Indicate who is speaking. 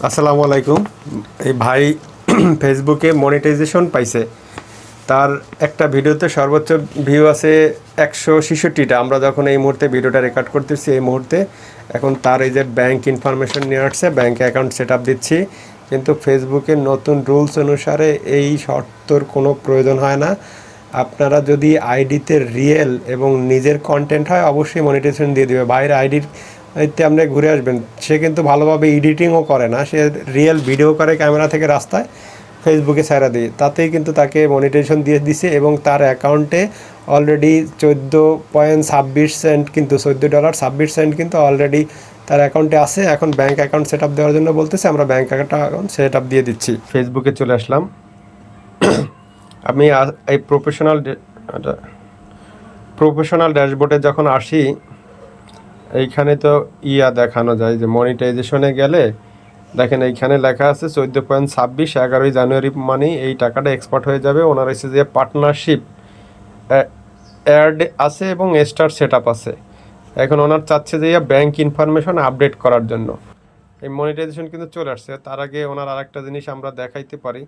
Speaker 1: আসসালামু আলাইকুম। এই ভাই ফেসবুকে মনিটাইজেশন পাইছে। তার একটা ভিডিওতে সর্বোচ্চ ভিউ আছে 166টা। আমরা যখন এই মুহূর্তে ভিডিওটা রেকর্ড করতেছি এই মুহূর্তে এখন তার এই যে ব্যাংক ইনফরমেশন নিয়ে আসছে, ব্যাংক অ্যাকাউন্ট সেট আপ দিচ্ছি, কিন্তু ফেসবুকের নতুন রুলস অনুসারে এই শর্তর কোনো প্রয়োজন হয় না। আপনারা যদি আইডিতে রিয়েল এবং নিজের কন্টেন্ট হয় অবশ্যই মনিটাইজেশন দিয়ে দেবে। বাইরে আইডির এতে আপনি ঘুরে আসবেন, সে কিন্তু ভালোভাবে এডিটিংও করে না, সে রিয়েল ভিডিও করে ক্যামেরা থেকে রাস্তায় ফেসবুকে ছাড়া দিয়ে, তাতেই কিন্তু তাকে মনিটাইজেশন দিয়ে দিছে এবং তার অ্যাকাউন্টে অলরেডি 14.26 কিন্তু $14.26 কিন্তু অলরেডি তার অ্যাকাউন্টে আছে। এখন ব্যাঙ্ক অ্যাকাউন্ট সেট আপ দেওয়ার জন্য বলতেছে, আমরা ব্যাঙ্ক অ্যাকাউন্ট সেট আপ দিয়ে দিচ্ছি। ফেসবুকে চলে আসলাম। আমি এই প্রফেশনাল ড্যাশবোর্ডে যখন আসি, এইখানে তো দেখানো যায় যে মনিটাইজেশনে গেলে দেখেন এইখানে লেখা আছে 14.26 11 জানুয়ারি মানে এই টাকাটা এক্সপার্ট হয়ে যাবে। ওনার এসে যে পার্টনারশিপ অ্যাড আছে এবং স্টার সেট আপ আছে। এখন ওনার চাচ্ছে যে ব্যাংক ইনফরমেশন আপডেট করার জন্য। এই মনিটাইজেশন কিন্তু চলে আসছে। তার আগে ওনার আরেকটা জিনিস আমরা দেখাইতে পারি।